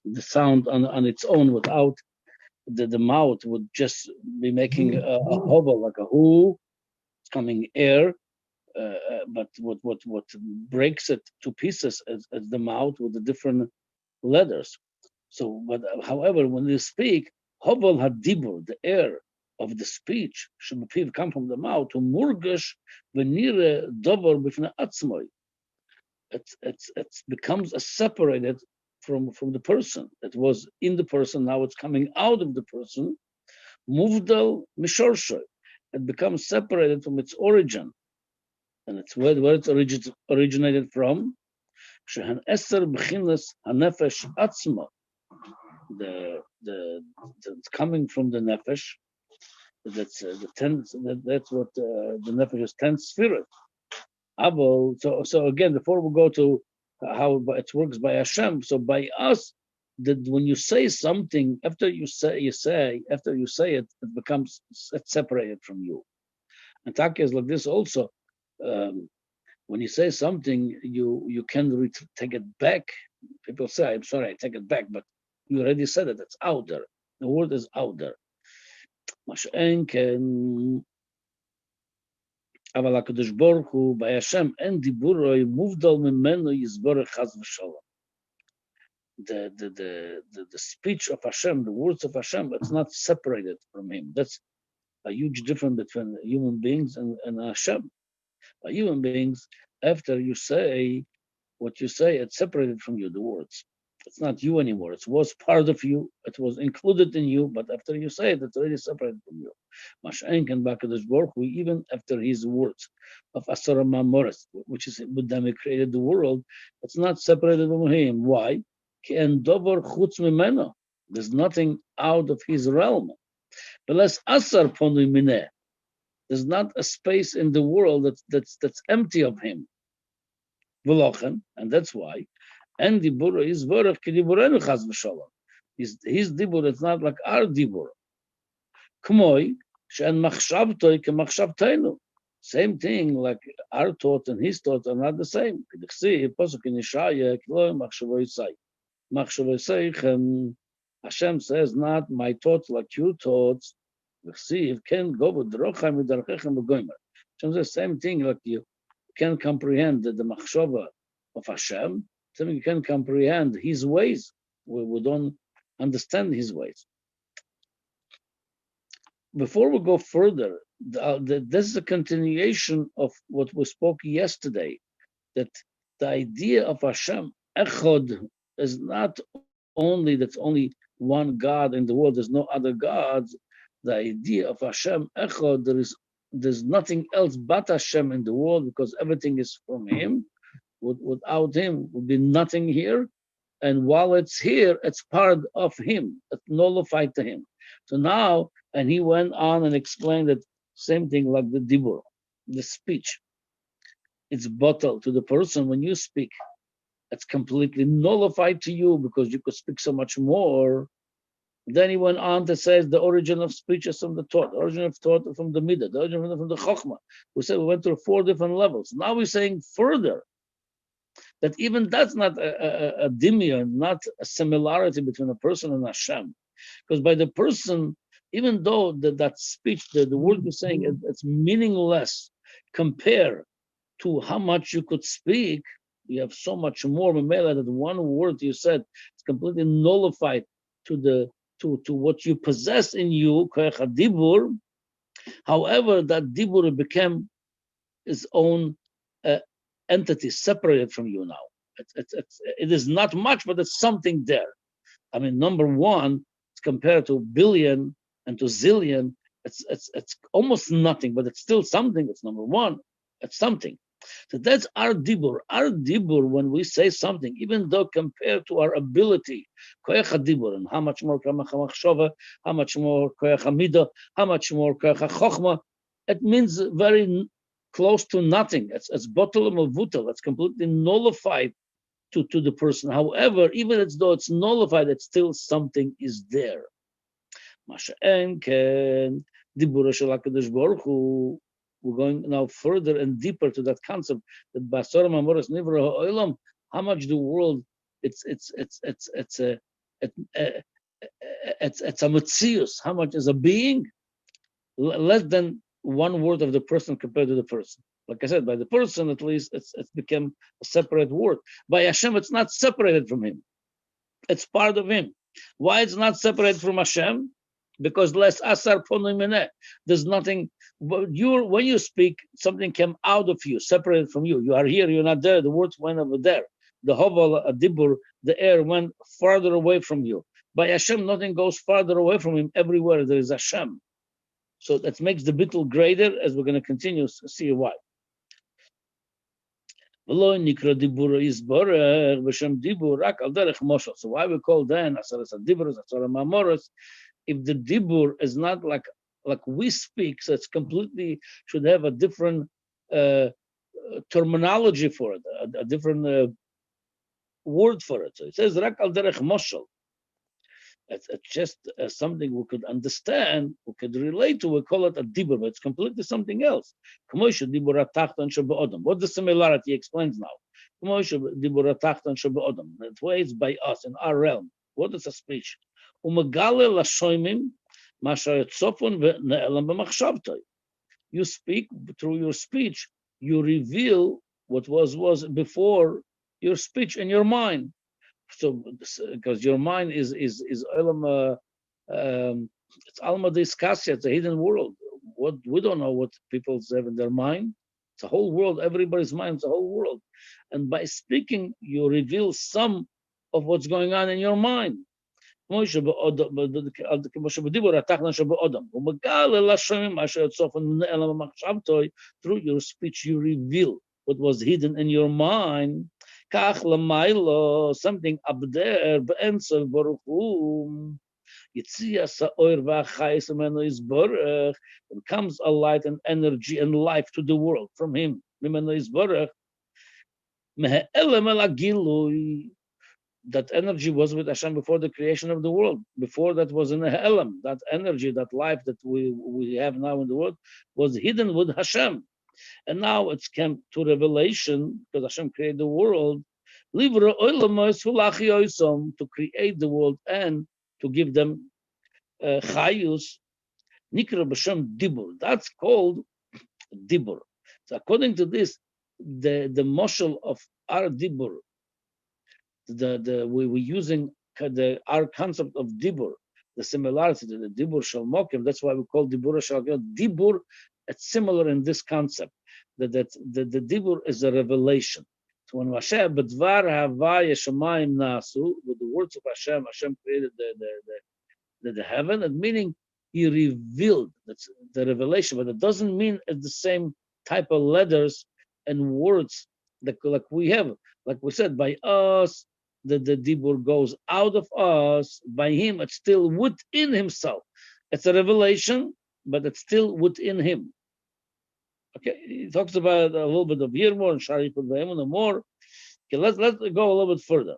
the sound on its own without the mouth would just be making a hovel, like a who, coming air, but what breaks it to pieces is the mouth with the different letters. So, but however, when you speak, hovel hadibur, the air of the speech, should come from the mouth, to murgash venire dover b'fnei atzmoi. It becomes a separated from the person. It was in the person, now it's coming out of the person. Muvdal mishorsho. It becomes separated from its origin. And it's where it originated from. Shehan eser b'chinas hanefesh atzma. It's coming from the nefesh. That's the ten. That's what the nefesh is 10 spirit. Abel. So again, before we go to how it works by Hashem, so by us, that when you say something, after you say it, it becomes separated from you. And Tanya is like this also. When you say something, you can take it back. People say, "I'm sorry, I take it back," but you already said it. It's out there. The word is out there. אבל הקדוש ברוך הוא, by Hashem, אין דיבורוי מובדל ממנו יסבורך חס ושלום. The speech of Hashem, the words of Hashem, it's not separated from him. That's a huge difference between human beings and Hashem. By human beings, after you say what you say, it's separated from you, the words. It's not you anymore. It was part of you. It was included in you, but after you say it, it's already separated from you. Masha'enken b'akadosh baruch hu, even after his words of Asara Mamoris, which is with them he created the world, it's not separated from him. Why? Ki en dover chutz mimeno. There's nothing out of his realm. Beles asar ponu mineh. There's not a space in the world that's empty of him. V'lochen, and that's why. And dibur is vorach kidiburenu chas v'shalom. His dibur is not like our dibur. K'moi she'en machshavtoi k'machshavteinu. Same thing, like our thoughts and his thoughts are not the same. K'dichsi posuk in Yeshaya k'lo machshavosai. Machshavosai. Hashem says not my thoughts like your thoughts. K'dichsi can go with drocham v'darchechem v'goymer. Hashem says the same thing, like you can comprehend the machshava of Hashem. Something you can comprehend his ways. We don't understand his ways. Before we go further, this is a continuation of what we spoke yesterday, that the idea of Hashem Echad is not only that's only one God in the world, there's no other gods. The idea of Hashem Echad, there's nothing else but Hashem in the world, because everything is from him. Without him would be nothing here, and while it's here, it's part of him. It's nullified to him. So now, and he went on and explained that same thing like the dibur, the speech. It's bottled to the person when you speak. It's completely nullified to you because you could speak so much more. Then he went on to say the origin of speech is from the thought, the origin of thought from the midah, the origin from the chokhmah. We said we went through 4 different levels. Now we're saying further that even that's not a dimya, not a similarity between a person and Hashem. Because by the person, even though that speech, the word you're saying, it's meaningless compared to how much you could speak, you have so much more. Memela, that one word you said is completely nullified to what you possess in you, dibur. However, that dibur became his own entity, separated from you now. It is not much, but it's something there. I mean, number one, compared to billion and to zillion, it's almost nothing, but it's still something. It's number one. It's something. So that's our dibur. Our dibur, when we say something, even though compared to our ability, koyach dibur, and how much more koyach machshava, how much more koyach midah, how much more koyach chokhmah, it means very close to nothing. It's bottle of vutal. It's completely nullified to the person. However, even as though it's nullified, it's still something is there. We're going now further and deeper to that concept that Basar Mamoras Nivra Ha'olam, how much the world it's It's a metzius. How much is a being? Less than one word of the person compared to the person. Like I said, by the person at least it's become a separate word. By Hashem, it's not separated from him. It's part of him. Why it's not separated from Hashem? Because less asar ponim. There's nothing. When you speak, something came out of you, separated from you. You are here, you're not there. The words went over there. The hoval, a dibur, the air went farther away from you. By Hashem, nothing goes farther away from him. Everywhere there is Hashem. So that makes the bittul greater, as we're going to continue to see why. So why we call then if the dibur is not like we speak, so it's completely should have a different terminology for it, a different word for it. So it says rak al derech moshel. It's just something we could understand, we could relate to. We call it a dibur, but it's completely something else. What's the similarity? He explains now. That way it's by us, in our realm. What is a speech? You speak through your speech, you reveal what was before your speech in your mind. So, because your mind is olam, it's alma diskasya, it's a hidden world. What we don't know what people have in their mind. It's a whole world. Everybody's mind is a whole world, and by speaking, you reveal some of what's going on in your mind. Through your speech, you reveal what was hidden in your mind. Something up there, and comes a light and energy and life to the world from him. That energy was with Hashem before the creation of the world. Before that was in a Elam. That energy, that life that we have now in the world was hidden with Hashem. And now it's come to revelation because Hashem created the world. To create the world and to give them chayus. Nikra b'shem dibur. That's called dibur. So according to this, the moshel of our dibur, we're using our concept of dibur, the similarity to the dibur shel mokim. That's why we call dibur shel dibur. It's similar in this concept that the dibur is a revelation. So when Hashem b'dvar havaya shemayim nasu, with the words of Hashem created the heaven, and meaning He revealed. That's the revelation, but it doesn't mean it's the same type of letters and words like we have. Like we said, by us, the dibur goes out of us. By him, it's still within himself. It's a revelation, but it's still within him. Okay, he talks about a little bit of Yirmor and Sharif and more. Okay, let's go a little bit further.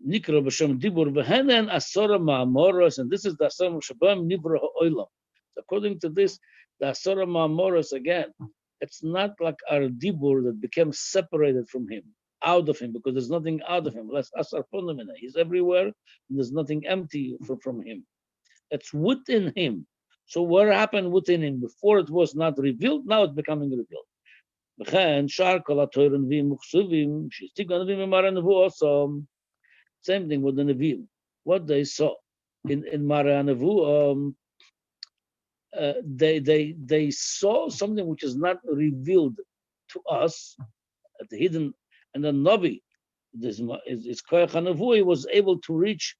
Nikra b'shem dibur v'henen asora ma'amoros, and this is the asora shabam nivra ha'olam. According to this, the asora ma'amoros again, it's not like our dibur that became separated from him, out of him, because there's nothing out of him. Less asar ponamina. He's everywhere, and there's nothing empty from him. It's within him. So what happened within him before it was not revealed? Now it's becoming revealed. Same thing with the Nevi'im. What they saw in Mara Nevu, they saw something which is not revealed to us, at the hidden, and the Navi, this is Koyach HaNevu, he was able to reach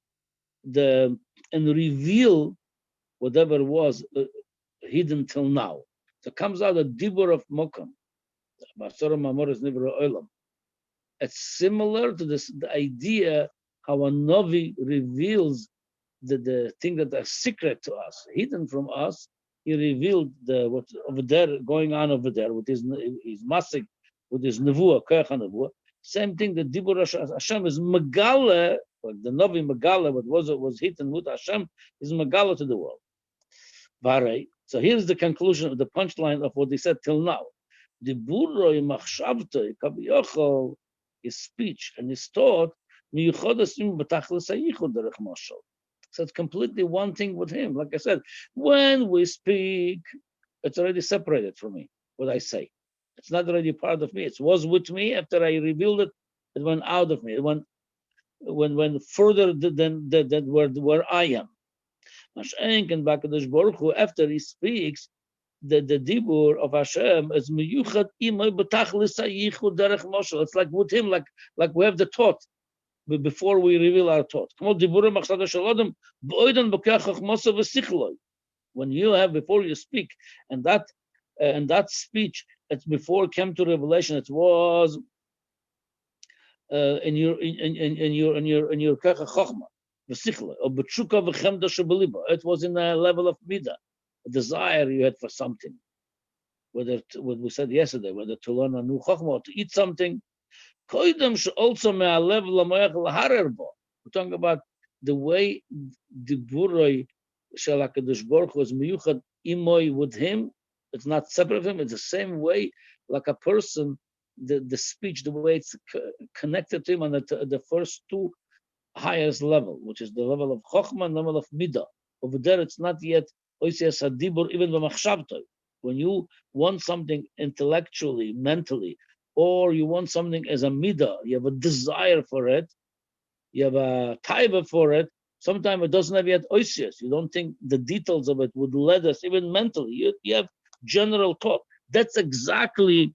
and reveal whatever was hidden till now. So it comes out a dibur of Mokam. It's similar to this, the idea how a Navi reveals the thing that are secret to us, hidden from us. He revealed what's over there, going on over there with his masik, with his nevuah, koyach nevuah. Same thing, the dibur Hashem is megala, like the Navi megala, what was hidden with Hashem, is megala to the world. So here's the conclusion of the punchline of what they said till now. Diburoi machshavtoi kaviyochol, his speech and his thought, miyuchodas im b'tachlis hayichud derech mashal. So it's completely one thing with him. Like I said, when we speak, it's already separated from me, what I say. It's not already part of me. It was with me. After I revealed it, it went out of me. It went further than where I am. After he speaks, the dibur of Hashem is miyuchat imay b'tachlis hayichud derech mashal. It's like with him, like we have the thought before we reveal our thought. When you have, before you speak, and that speech, it's before it came to revelation, it was in your kach chokhmah, v'sichla, or b'tshuka v'chemda shebeliba. It was in a level of midah, a desire you had for something. Whether what we said yesterday, whether to learn a new chokhmah or to eat something. Also, we're talking about the way the buroi shel HaKadosh Baruch Hu is miyuchad imoy with him. It's not separate from him. It's the same way, like a person, the speech, the way it's connected to him on the first two highest level, which is the level of chokhmah and the level of midah. Over there, it's not yet oisias hadibur even b'machshavtoi. When you want something intellectually, mentally, or you want something as a midah, you have a desire for it, you have a taiva for it, sometimes it doesn't have yet oisias. You don't think the details of it would lead us, even mentally. You have general thought. That's exactly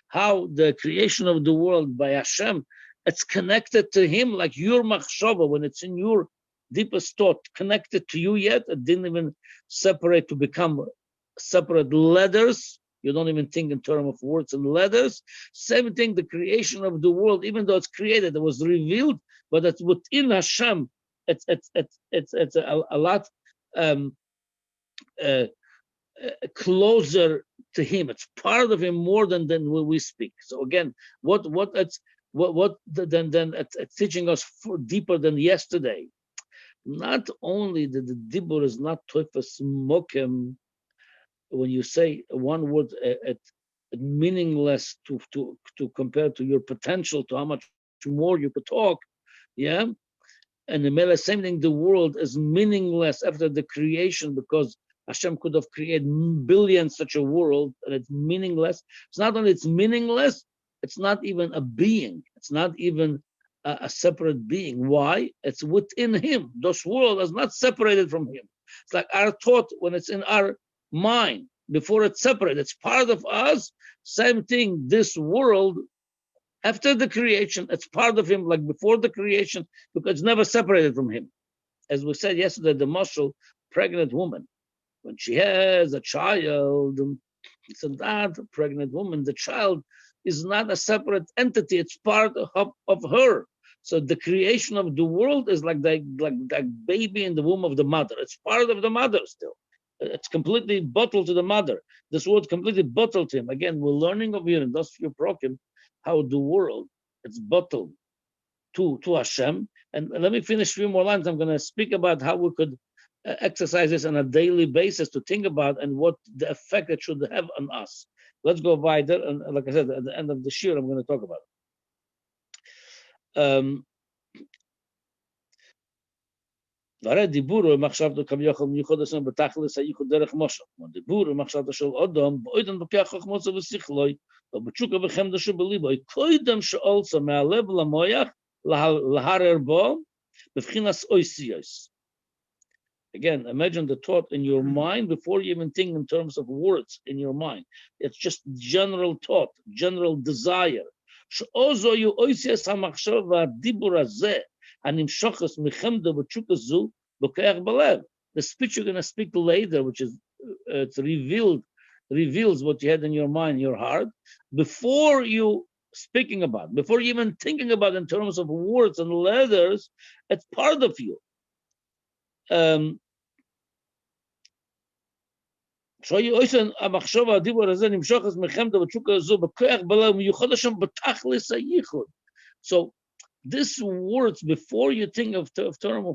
how the creation of the world by Hashem, it's connected to him like your machshava, when it's in your deepest thought, connected to you yet, it didn't even separate to become separate letters. You don't even think in terms of words and letters. Same thing, the creation of the world, even though it's created, it was revealed, but it's within Hashem. It's a lot closer to him. It's part of him more than when we speak. So again, it's teaching us deeper than yesterday. Not only that the dibur is not toifas mokem. When you say one word, meaningless to compare to your potential, to how much more you could talk, yeah. And the same thing, the world is meaningless after the creation because Hashem could have created billions such a world, and it's meaningless. It's not only it's meaningless, it's not even a being. It's not even a separate being. Why? It's within him. This world is not separated from him. It's like our thought when it's in our mind before it's separate. It's part of us. Same thing. This world after the creation, it's part of him. Like before the creation, because it's never separated from him. As we said yesterday, the mashal, pregnant woman, when she has a child, it's that pregnant woman. The child is not a separate entity. It's part of her. So the creation of the world is like that baby in the womb of the mother. It's part of the mother still. It's completely bottled to the mother. This world completely bottled to him. Again, we're learning over here in those few broken how the world it's bottled to Hashem. And let me finish a few more lines. I'm going to speak about how we could exercise this on a daily basis to think about and what the effect it should have on us. Let's go by that. And like I said, at the end of the year, I'm going to talk about it. והרי דיבורו ומחשבתו כביכול מיוחד עשם בתכלס הייחוד דרך משה. דיבורו ומחשבתו של אדם, באוידן לוקח חוכמתו ושכלוי, ובתשוקה וחמדה שבליבו, קודם שאולצה מהלב למויח, להרר בו, בבחינס אויסיוס. Again, imagine the thought in your mind before you even think in terms of words in your mind. It's just general thought, general desire. שאוזו יהיו אויסיוס המחשב והדיבור הזה, the speech you're going to speak later, which is it's reveals what you had in your mind, your heart, before you speaking about, before you even thinking about in terms of words and letters, it's part of you. So this words, before you think of term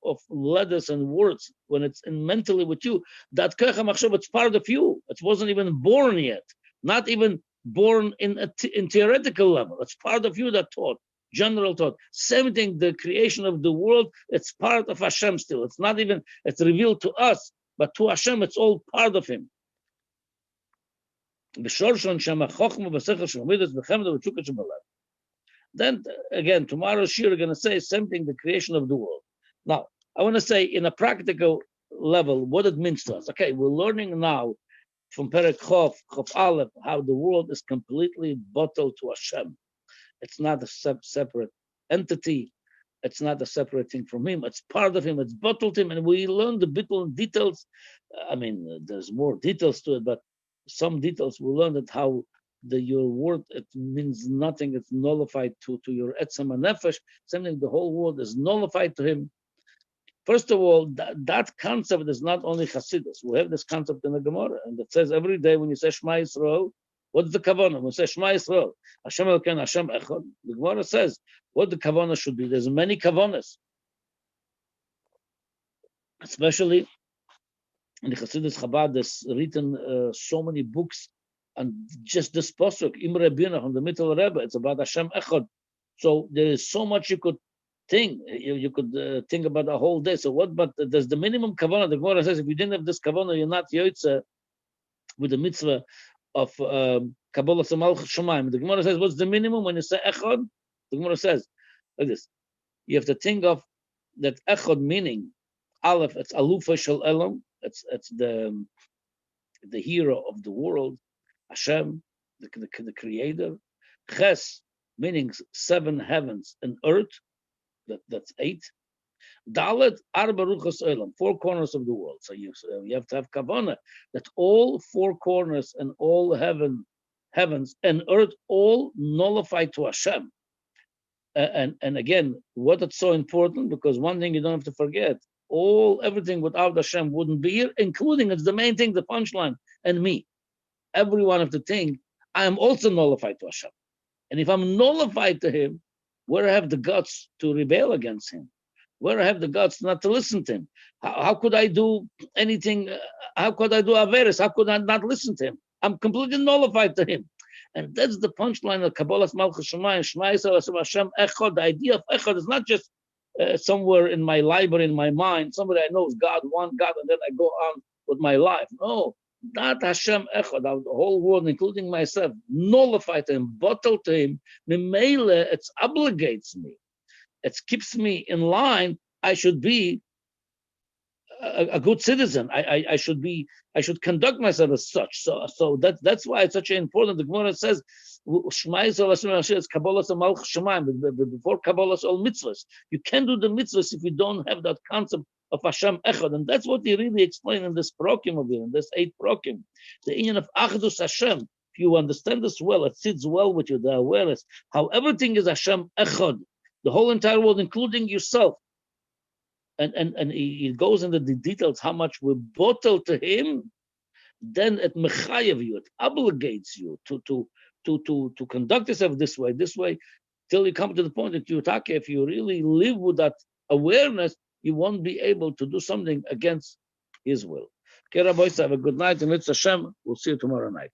of letters and words, when it's in mentally with you, that it's part of you. It wasn't even born yet. Not even born in theoretical level. It's part of you that taught, general thought. Same thing, the creation of the world, it's part of Hashem still. It's not even, it's revealed to us, but to Hashem, it's all part of Him. Then again, tomorrow Shir are going to say same thing, the creation of the world. Now, I want to say in a practical level what it means to us. Okay, we're learning now from Perek Chof Aleph, how the world is completely bottled to Hashem. It's not a separate entity. It's not a separate thing from Him. It's part of Him. It's bottled Him. And we learn the bittul details. I mean, there's more details to it, but some details we learned that how your word, it means nothing. It's nullified to your etzem and nefesh. Something the whole world is nullified to Him. First of all, that concept is not only Hasidus. We have this concept in the Gemara, and it says every day when you say Shema Yisrael, what's the kavanah? When you say Shema Yisrael, Hashem Elokeinu, Hashem Echad, the Gemara says what the kavanah should be. There's many kavanahs, especially in the Hasidus Chabad. There's written so many books, and just this pasuk Imre Binach on the Mittel Rebbe, it's about Hashem Echad. So there is so much you could think. You could think about a whole day. So what? But there's the minimum kavanah. The Gemara says if you didn't have this kavanah, you're not yotze with the mitzvah of Kabbalah Samal Shemaim. The Gemara says, what's the minimum when you say Echad? The Gemara says like this: you have to think of that Echad meaning Aleph. It's Alufa Shel Elam. It's the hero of the world, Hashem, the Creator. Ches meaning 7 heavens and earth. That's 8. Dalet Arba Ruchos Olam, 4 corners of the world. So you have to have kavanah that all 4 corners and all heavens and earth all nullify to Hashem. And again, what is so important, because one thing you don't have to forget: everything without Hashem wouldn't be here, including, it's the main thing, the punchline, and me. Every one of the thing, I am also nullified to Hashem. And if I'm nullified to Him, where I have the guts to rebel against Him, where I have the guts not to listen to Him, how could I do anything? How could I do Averis? How could I not listen to Him? I'm completely nullified to Him. And that's the punchline of Kabbalas Malchus Shemayim, Shema Yisrael Hashem Echad. The idea of Echad is not just somewhere in my library, in my mind, somebody I know is God, one God, and then I go on with my life. No, that Hashem Echad, the whole world, including myself, nullified to Him, bottled to Him. Memele, it obligates me. It keeps me in line. I should be a good citizen. I should conduct myself as such. So that's why it's such an important. The Gemara says, Shema Yisrael is Kabbalah Malchus Shemaim, before Kabbalah all mitzvahs. You can't do the mitzvahs if you don't have that concept of Hashem Echad, and that's what he really explained in this prokim of it, in this 8 prokim. The union of Achdus Hashem. If you understand this well, it sits well with you. The awareness how everything is Hashem Echad, the whole entire world, including yourself. And he goes into the details how much we bottle to Him. Then it mechayev you, it obligates you to conduct yourself this way, till you come to the point that if you really live with that awareness, you won't be able to do something against His will. Okay, Rabbi, have a good night, and it's Hashem. We'll see you tomorrow night.